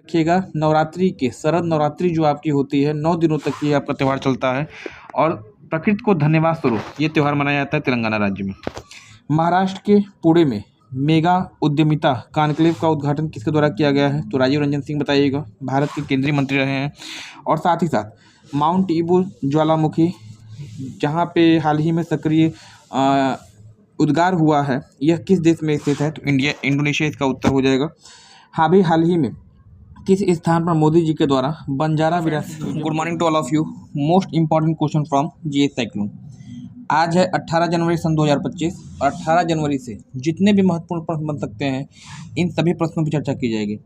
रखिएगा नवरात्रि के शरद नवरात्रि जो आपकी होती है 9 दिनों तक ये आपका त्यौहार चलता है और प्रकृति को धन्यवाद स्वरूप ये त्यौहार मनाया जाता है तेलंगाना राज्य में। महाराष्ट्र के पुणे में मेगा उद्यमिता कॉन्क्लेव का उद्घाटन किसके द्वारा किया गया है? तो राजीव रंजन सिंह बताइएगा, भारत के केंद्रीय मंत्री रहे हैं। और साथ ही साथ माउंट ईबू ज्वालामुखी जहाँ पे हाल ही में सक्रिय उद्गार हुआ है, यह किस देश में स्थित है? तो इंडोनेशिया इसका उत्तर हो जाएगा। हाल ही में किस स्थान पर मोदी जी के द्वारा बंजारा विरासत। Good morning to all of you. Most important question from GS cyclone. आज है 18 जनवरी सन 2025 और 18 जनवरी से जितने भी महत्वपूर्ण प्रश्न बन सकते हैं इन सभी प्रश्नों की चर्चा की जाएगी।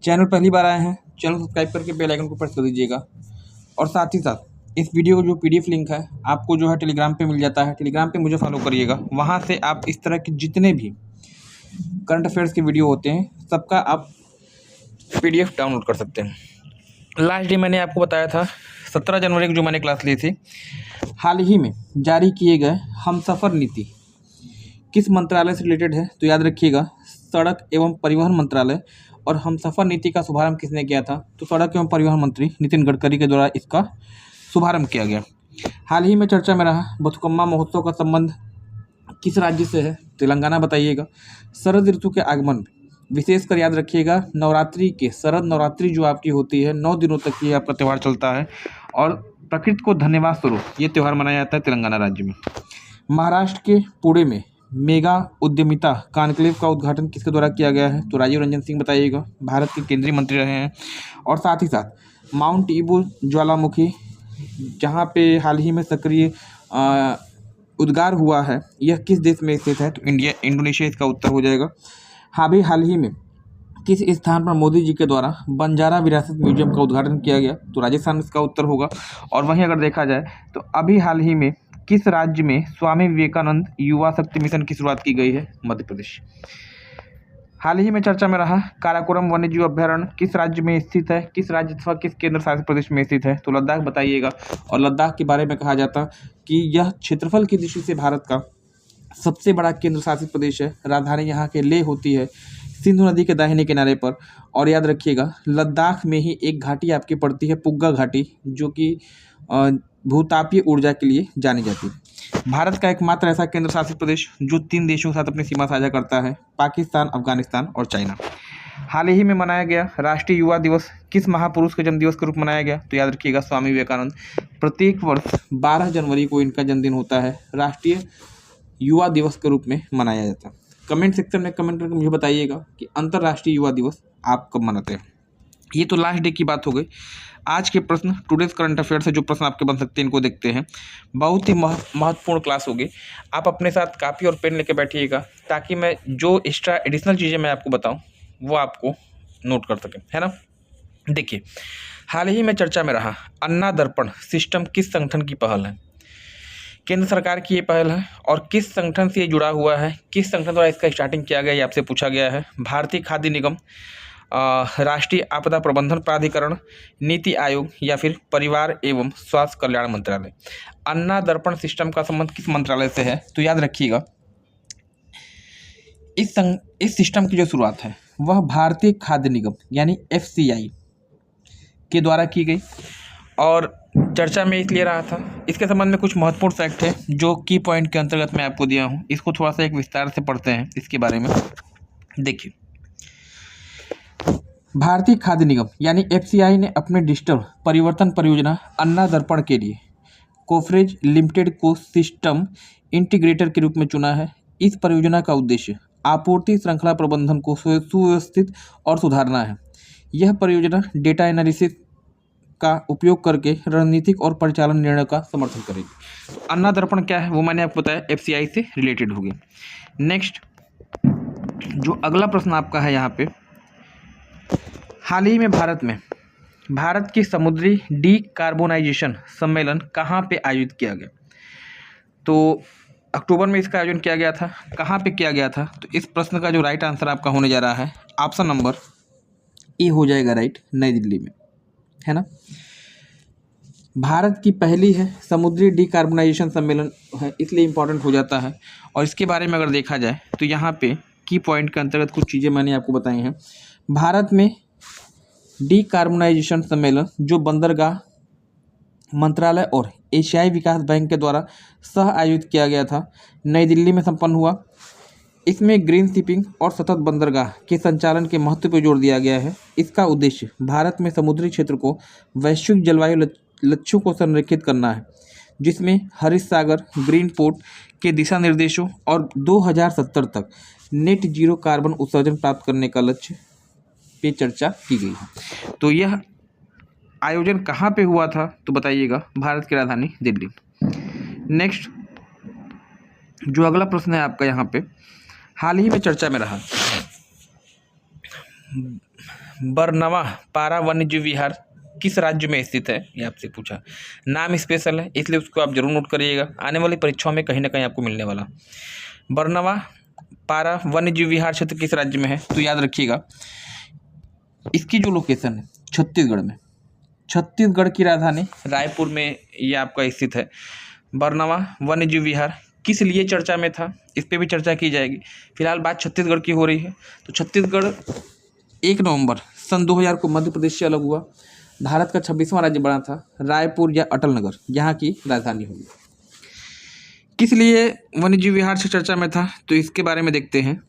चैनल पहली बार आए हैं, चैनल सब्सक्राइब करके बेल आइकन को प्रेस कर दीजिएगा। और साथ ही साथ इस वीडियो का जो पीडीएफ लिंक है आपको जो है टेलीग्राम पे मिल जाता है, टेलीग्राम पे मुझे फॉलो करिएगा। वहाँ से आप इस तरह के जितने भी करंट अफेयर्स के वीडियो होते हैं सबका आप पीडीएफ डाउनलोड कर सकते हैं। लास्ट डे मैंने आपको बताया था 17 जनवरी को जो मैंने क्लास ली थी। हाल ही में जारी किए गए हमसफ़र नीति किस मंत्रालय से रिलेटेड है? तो याद रखिएगा सड़क एवं परिवहन मंत्रालय। और हमसफ़र नीति का शुभारंभ किसने किया था? तो सड़क एवं परिवहन मंत्री नितिन गडकरी के द्वारा इसका शुभारंभ किया गया। हाल ही में चर्चा में रहा बथुकम्मा महोत्सव का संबंध किस राज्य से है? तेलंगाना बताइएगा। शरद ऋतु के आगमन में विशेषकर याद रखिएगा नवरात्रि के शरद नवरात्रि जो आपकी होती है 9 दिनों तक ये आपका त्यौहार चलता है और प्रकृति को धन्यवाद स्वरूप ये त्यौहार मनाया जाता है तेलंगाना राज्य में। महाराष्ट्र के पुणे में मेगा उद्यमिता कॉन्क्लेव का उद्घाटन किसके द्वारा किया गया है? तो राजीव रंजन सिंह बताइएगा, भारत के केंद्रीय मंत्री रहे हैं। और साथ ही साथ माउंट ईबू ज्वालामुखी जहाँ पे हाल ही में सक्रिय उद्गार हुआ है, यह किस देश में स्थित है? तो इंडोनेशिया इसका उत्तर हो जाएगा। हाल ही में किस स्थान पर मोदी जी के द्वारा बंजारा विरासत म्यूजियम का उद्घाटन किया गया? तो राजस्थान इसका उत्तर होगा। और वहीं अगर देखा जाए तो अभी हाल ही में किस राज्य में स्वामी विवेकानंद युवा शक्ति मिशन की शुरुआत की गई है? मध्य प्रदेश। हाल ही में चर्चा में रहा काराकोरम वन्यजीव अभ्यारण्य किस राज्य में स्थित है? किस राज्य अथवा किस केंद्र शासित प्रदेश में स्थित है? तो लद्दाख बताइएगा। और लद्दाख के बारे में कहा जाता कि यह क्षेत्रफल की दृष्टि से भारत का सबसे बड़ा केंद्र शासित प्रदेश है। राजधानी यहाँ के लेह होती है, सिंधु नदी के दाहिने किनारे पर। और याद रखिएगा लद्दाख में ही एक घाटी आपकी पड़ती है पुग्गा घाटी, जो कि भूतापीय ऊर्जा के लिए जानी जाती है। भारत का एकमात्र ऐसा केंद्र शासित प्रदेश जो 3 देशों के साथ अपनी सीमा साझा करता है, पाकिस्तान, अफगानिस्तान और चाइना। हाल ही में मनाया गया राष्ट्रीय युवा दिवस किस महापुरुष के जन्मदिवस के रूप में मनाया गया? तो याद रखिएगा स्वामी विवेकानंद। प्रत्येक वर्ष 12 जनवरी को इनका जन्मदिन होता है, राष्ट्रीय युवा दिवस के रूप में मनाया जाता है। कमेंट सेक्शन में कमेंट करके मुझे बताइएगा कि अंतर्राष्ट्रीय युवा दिवस आप कब मनाते हैं। ये तो लास्ट डे की बात हो गई। आज के प्रश्न टुडेज करंट अफेयर से जो प्रश्न आपके बन सकते हैं इनको देखते हैं। बहुत ही महत्वपूर्ण क्लास होगी। आप अपने साथ कापी और पेन लेके बैठिएगा ताकि मैं जो एक्स्ट्रा एडिशनल चीज़ें मैं आपको बताऊं वो आपको नोट कर सकें, है ना। देखिए हाल ही में चर्चा में रहा अन्ना दर्पण सिस्टम किस संगठन की पहल है? केंद्र सरकार की ये पहल है। और किस संगठन से ये जुड़ा हुआ है, किस संगठन द्वारा इसका स्टार्टिंग किया गया, ये आपसे पूछा गया है। भारतीय खाद्य निगम, राष्ट्रीय आपदा प्रबंधन प्राधिकरण, नीति आयोग या फिर परिवार एवं स्वास्थ्य कल्याण मंत्रालय। अन्ना दर्पण सिस्टम का संबंध किस मंत्रालय से है? तो याद रखिएगा इस सिस्टम की जो शुरुआत है वह भारतीय खाद्य निगम यानी FCI के द्वारा की गई और चर्चा में इसलिए रहा था। इसके संबंध में कुछ महत्वपूर्ण फैक्ट है जो की पॉइंट के अंतर्गत मैं आपको दिया हूँ, इसको थोड़ा सा एक विस्तार से पढ़ते हैं इसके बारे में। देखिए भारतीय खाद्य निगम यानी FCI ने अपने डिजिटल परिवर्तन परियोजना अन्ना दर्पण के लिए कोफरेज लिमिटेड को सिस्टम इंटीग्रेटर के रूप में चुना है। इस परियोजना का उद्देश्य आपूर्ति श्रृंखला प्रबंधन को सुव्यवस्थित और सुधारना है। यह परियोजना डेटा एनालिसिस का उपयोग करके रणनीतिक और परिचालन निर्णय का समर्थन करेगी। अन्ना दर्पण क्या है वो मैंने आपको बताया, FCI से रिलेटेड होगी। नेक्स्ट जो अगला प्रश्न आपका है यहाँ पे, हाल ही में भारत की समुद्री डीकार्बोनाइजेशन सम्मेलन कहाँ पे आयोजित किया गया? तो अक्टूबर में इसका आयोजन किया गया था। कहाँ पे किया गया था? तो इस प्रश्न का जो राइट आंसर आपका होने जा रहा है ऑप्शन नंबर ए हो जाएगा राइट, नई दिल्ली में, है ना। भारत की पहली है समुद्री डीकार्बोनाइजेशन सम्मेलन है, इसलिए इम्पोर्टेंट हो जाता है। और इसके बारे में अगर देखा जाए तो यहाँ पे की पॉइंट के अंतर्गत कुछ चीज़ें मैंने आपको बताई हैं। भारत में डीकार्बोनाइजेशन सम्मेलन जो बंदरगाह मंत्रालय और एशियाई विकास बैंक के द्वारा सह आयोजित किया गया था, नई दिल्ली में संपन्न हुआ। इसमें ग्रीन शिपिंग और सतत बंदरगाह के संचालन के महत्व पर जोर दिया गया है। इसका उद्देश्य भारत में समुद्री क्षेत्र को वैश्विक जलवायु लक्ष्यों को संरेखित करना है, जिसमें हरित सागर, ग्रीन पोर्ट के दिशा निर्देशों और 2070 तक नेट जीरो कार्बन उत्सर्जन प्राप्त करने का लक्ष्य पे चर्चा की गई है। तो यह आयोजन कहाँ पे हुआ था तो बताइएगा, भारत की राजधानी दिल्ली। नेक्स्ट जो अगला प्रश्न है आपका यहाँ पे, हाल ही में चर्चा में रहा बरनवा पारा वन्यजीव विहार किस राज्य में स्थित है, ये आपसे पूछा। नाम स्पेशल है इसलिए उसको आप जरूर नोट करिएगा, आने वाली परीक्षाओं में कहीं ना कहीं आपको मिलने वाला। बरनवा पारा वन्यजीव विहार क्षेत्र किस राज्य में है तो याद रखिएगा, इसकी जो लोकेशन है छत्तीसगढ़ में, छत्तीसगढ़ की राजधानी रायपुर में ये आपका स्थित है। बरनवा वन्यजीव विहार किस लिए चर्चा में था, इस पर भी चर्चा की जाएगी। फिलहाल बात छत्तीसगढ़ की हो रही है, तो छत्तीसगढ़ 1 नवंबर सन 2000 को मध्य प्रदेश से अलग हुआ। भारत का 26वां राज्य बना था। रायपुर या अटल नगर यहाँ की राजधानी होगी। किस लिए वन्यजीव विहार से चर्चा में था तो इसके बारे में देखते हैं।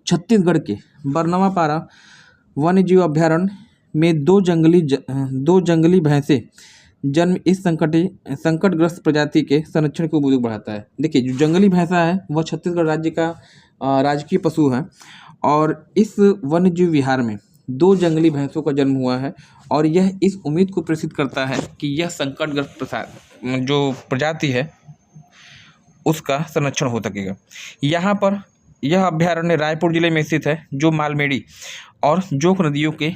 छत्तीसगढ़ के बरनवा पारा वन्यजीव अभ्यारण्य में दो जंगली भैंसे जन्म इस संकटग्रस्त प्रजाति के संरक्षण को बुजुर्ग बढ़ाता है। देखिए जो जंगली भैंसा है वह छत्तीसगढ़ राज्य का राजकीय पशु है और इस वन्यजीव विहार में 2 जंगली भैंसों का जन्म हुआ है और यह इस उम्मीद को प्रेषित करता है कि यह संकटग्रस्त जो प्रजाति है उसका संरक्षण हो सकेगा। यहाँ पर यह अभ्यारण्य रायपुर जिले में स्थित है जो मालमेड़ी और जोक नदियों के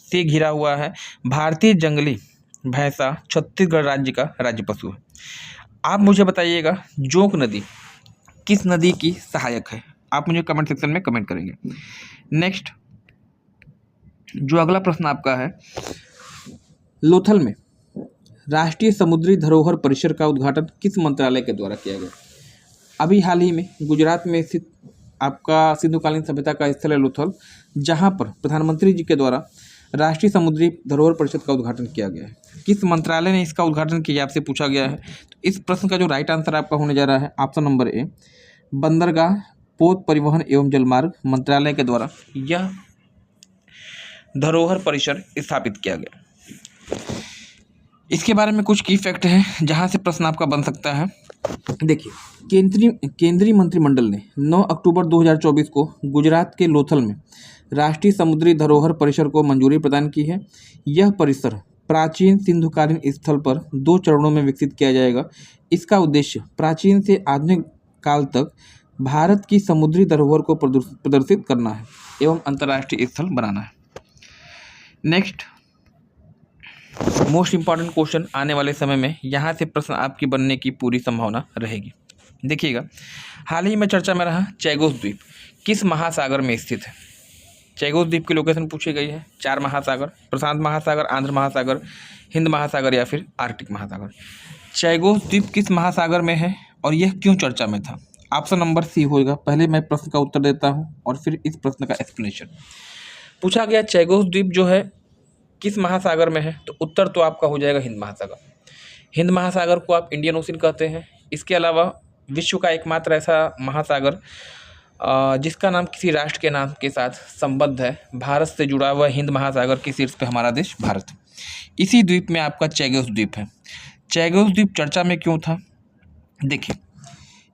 से घिरा हुआ है। भारतीय जंगली भैंसा छत्तीसगढ़ राज्य का राज्य पशु है। आप मुझे बताइएगा जोक नदी किस नदी की सहायक है, आप मुझे कमेंट सेक्शन में कमेंट करेंगे। नेक्स्ट जो अगला प्रश्न आपका है, लोथल में राष्ट्रीय समुद्री धरोहर परिसर का उद्घाटन किस मंत्रालय के द्वारा किया गया। अभी हाल ही में गुजरात में स्थित आपका सिंधुकालीन सभ्यता का स्थल है लोथल, जहां पर प्रधानमंत्री जी के द्वारा राष्ट्रीय समुद्री धरोहर परिषद का उद्घाटन किया गया है। किस मंत्रालय ने इसका उद्घाटन किया आपसे पूछा गया है। तो इस प्रश्न का जो राइट आंसर आपका होने जा रहा है ऑप्शन नंबर ए, बंदरगाह, पोत परिवहन एवं जलमार्ग मंत्रालय के द्वारा यह धरोहर परिसर स्थापित किया गया। इसके बारे में कुछ की फैक्ट है जहां से प्रश्न आपका बन सकता है। देखिए केंद्रीय मंत्रिमंडल ने 9 अक्टूबर 2024 को गुजरात के लोथल में राष्ट्रीय समुद्री धरोहर परिसर को मंजूरी प्रदान की है। यह परिसर प्राचीन सिंधुकालीन स्थल पर 2 चरणों में विकसित किया जाएगा। इसका उद्देश्य प्राचीन से आधुनिक काल तक भारत की समुद्री धरोहर को प्रदर्शित करना है एवं अंतर्राष्ट्रीय स्थल बनाना है। नेक्स्ट मोस्ट इम्पॉर्टेंट क्वेश्चन आने वाले समय में यहाँ से प्रश्न आपकी बनने की पूरी संभावना रहेगी। देखिएगा हाल ही में चर्चा में रहा चैगोस द्वीप किस महासागर में स्थित है। चैगोस द्वीप की लोकेशन पूछी गई है। 4 महासागर, प्रशांत महासागर, आंध्र महासागर, हिंद महासागर या फिर आर्कटिक महासागर। चैगोस द्वीप किस महासागर में है और यह क्यों चर्चा में था। ऑप्शन नंबर सी होगा। पहले मैं प्रश्न का उत्तर देता हूँ और फिर इस प्रश्न का एक्सप्लेनेशन। पूछा गया चैगोस द्वीप जो है किस महासागर में है, तो उत्तर तो आपका हो जाएगा हिंद महासागर। हिंद महासागर को आप इंडियन ओशन कहते हैं। इसके अलावा विश्व का एकमात्र ऐसा महासागर जिसका नाम किसी राष्ट्र के नाम के साथ संबद्ध है, भारत से जुड़ा हुआ हिंद महासागर के शीर्ष पे हमारा देश भारत। इसी द्वीप में आपका चैगोस द्वीप है। चैगोस द्वीप चर्चा में क्यों था। देखिए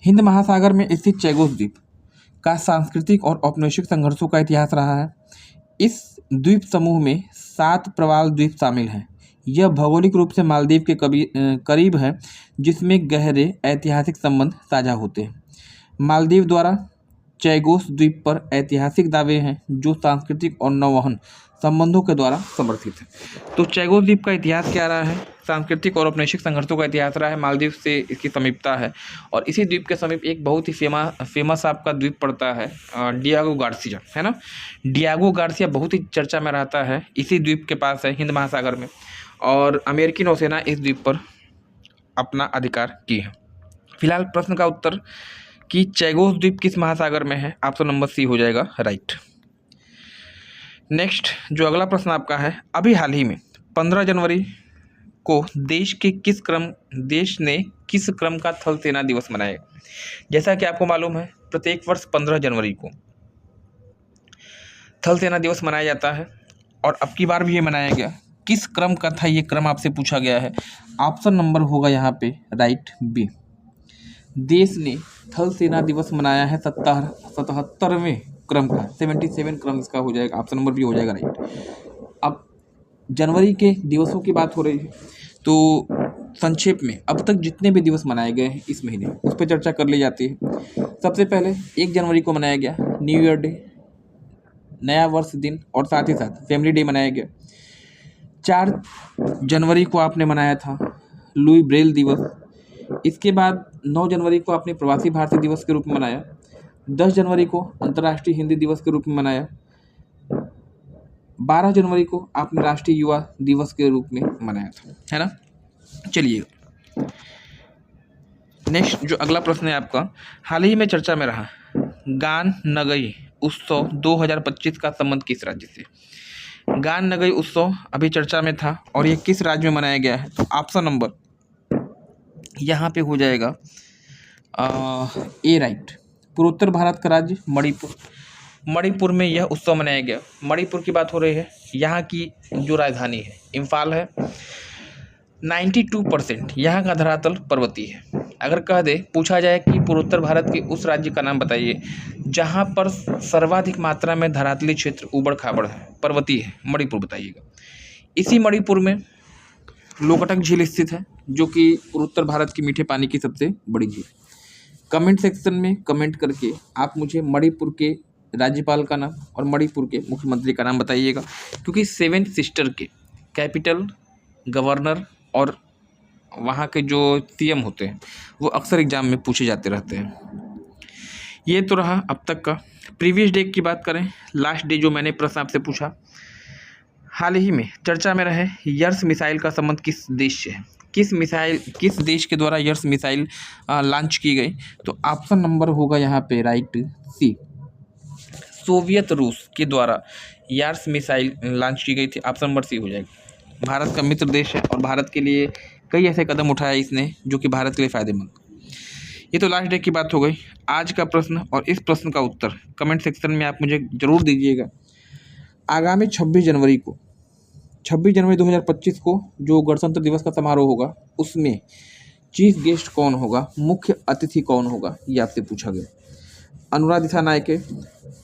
हिंद महासागर में स्थित चैगोस द्वीप का सांस्कृतिक और औपनिवेशिक संघर्षों का इतिहास रहा है। इस द्वीप समूह में 7 प्रवाल द्वीप शामिल हैं। यह भौगोलिक रूप से मालदीव के करीब है, जिसमें गहरे ऐतिहासिक संबंध साझा होते हैं। मालदीव द्वारा चैगोस द्वीप पर ऐतिहासिक दावे हैं जो सांस्कृतिक और नौवहन संबंधों के द्वारा समर्थित है। तो चैगोस द्वीप का इतिहास क्या रहा है, सांस्कृतिक और औपनिवेशिक संघर्षों का इतिहास रहा है। मालदीव से इसकी समीपता है और इसी द्वीप के समीप एक बहुत ही फेमस आपका द्वीप पड़ता है डियागो गार्सिया, है ना। डियागो गार्सिया बहुत ही चर्चा में रहता है, इसी द्वीप के पास है हिंद महासागर में, और अमेरिकी नौसेना इस द्वीप पर अपना अधिकार की है। फिलहाल प्रश्न का उत्तर कि चैगोस द्वीप किस महासागर में है, ऑप्शन नंबर सी हो जाएगा राइट। नेक्स्ट जो अगला प्रश्न आपका है, अभी हाल ही में 15 जनवरी को देश ने किस क्रम का थल सेना दिवस मनाया? जैसा कि आपको मालूम है, प्रत्येक वर्ष 15 जनवरी को थल सेना दिवस मनाया जाता है और अब की बार भी ये मनाया गया। किस क्रम का था ये क्रम आपसे पूछा गया है। ऑप्शन नंबर होगा यहाँ पे राइट बी। देश ने थल सेना दिवस मनाया है 77वें क्रम का, 77 क्रम इसका हो जाएगा, ऑप्शन नंबर बी हो जाएगा राइट। अब जनवरी के दिवसों की बात हो रही है तो संक्षेप में अब तक जितने भी दिवस मनाए गए हैं इस महीने उस पर चर्चा कर ली जाती है। सबसे पहले 1 जनवरी को मनाया गया न्यू ईयर डे, नया वर्ष दिन, और साथ ही साथ फैमिली डे मनाया गया। 4 जनवरी को आपने मनाया था लुई ब्रेल दिवस। इसके बाद 9 जनवरी को आपने प्रवासी भारतीय दिवस के रूप में मनाया। 10 जनवरी को अंतर्राष्ट्रीय हिंदी दिवस के रूप में मनाया। 12 जनवरी को आपने राष्ट्रीय युवा दिवस के रूप में मनाया था, है ना। चलिए नेक्स्ट जो अगला प्रश्न है आपका, हाल ही में चर्चा में रहा गान नगई उत्सव 2025 का संबंध किस राज्य से? गान नगई उत्सव अभी चर्चा में था और ये किस राज्य में मनाया गया है? तो ऑप्शन नंबर यहाँ पे हो जाएगा ए राइट, पूर्वोत्तर भारत का राज्य मणिपुर। मणिपुर में यह उत्सव मनाया गया। मणिपुर की बात हो रही है, यहाँ की जो राजधानी है इम्फाल है। 92% यहाँ का धरातल पर्वतीय है। अगर कह दे पूछा जाए कि पूर्वोत्तर भारत के उस राज्य का नाम बताइए जहाँ पर सर्वाधिक मात्रा में धरातली क्षेत्र उबड़ खाबड़ है, पर्वतीय है, मणिपुर बताइएगा। इसी मणिपुर में लोकटक झील स्थित है जो कि पूर्वोत्तर भारत की मीठे पानी की सबसे बड़ी झील। कमेंट सेक्शन में कमेंट करके आप मुझे मणिपुर के राज्यपाल का नाम और मणिपुर के मुख्यमंत्री का नाम बताइएगा, क्योंकि 7 सिस्टर के कैपिटल, गवर्नर और वहाँ के जो सीएम होते हैं वो अक्सर एग्जाम में पूछे जाते रहते हैं। ये तो रहा अब तक का। प्रीवियस डे की बात करें, लास्ट डे जो मैंने प्रश्न आपसे पूछा, हाल ही में चर्चा में रहे यर्स मिसाइल का संबंध किस देश से है? किस देश के द्वारा यर्स मिसाइल लॉन्च की गई? तो ऑप्शन नंबर होगा यहाँ पे राइट सी, सोवियत रूस के द्वारा यार्स मिसाइल लॉन्च की गई थी। ऑप्शन नंबर सी हो जाएगा। भारत का मित्र देश है और भारत के लिए कई ऐसे कदम उठाया इसने जो कि भारत के लिए फ़ायदेमंद। ये तो लास्ट डे की बात हो गई। आज का प्रश्न और इस प्रश्न का उत्तर कमेंट सेक्शन में आप मुझे ज़रूर दीजिएगा। आगामी 26 जनवरी 2025 को जो गणतंत्र दिवस का समारोह होगा उसमें चीफ गेस्ट कौन होगा, मुख्य अतिथि कौन होगा, ये आपसे पूछा गया। अनुराग दिसानायके,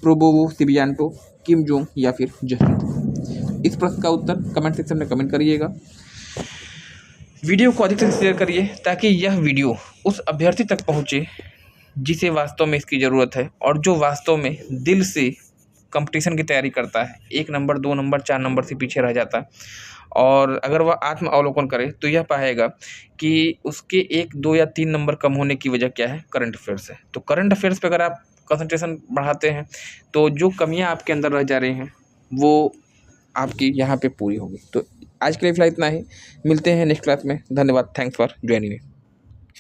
प्रोबोवो सिबियांटो, किम जोंग या फिर जसप्रीत। इस प्रश्न का उत्तर कमेंट सेक्शन में कमेंट करिएगा। वीडियो को अधिक से शेयर करिए ताकि यह वीडियो उस अभ्यर्थी तक पहुंचे जिसे वास्तव में इसकी ज़रूरत है और जो वास्तव में दिल से कंपटीशन की तैयारी करता है, 1 नंबर 2 नंबर 4 नंबर से पीछे रह जाता है। और अगर वह आत्म अवलोकन करे तो यह पाएगा कि उसके 1, 2 या 3 नंबर कम होने की वजह क्या है? करंट अफेयर्स है। तो करंट अफेयर्स पे अगर आप कंसंट्रेशन बढ़ाते हैं तो जो कमियां आपके अंदर रह जा रही हैं वो आपकी यहाँ पे पूरी होगी। तो आज के लिए फिलहाल इतना ही, मिलते हैं नेक्स्ट क्लास में। धन्यवाद, थैंक्स फॉर ज्वाइनिंग मी।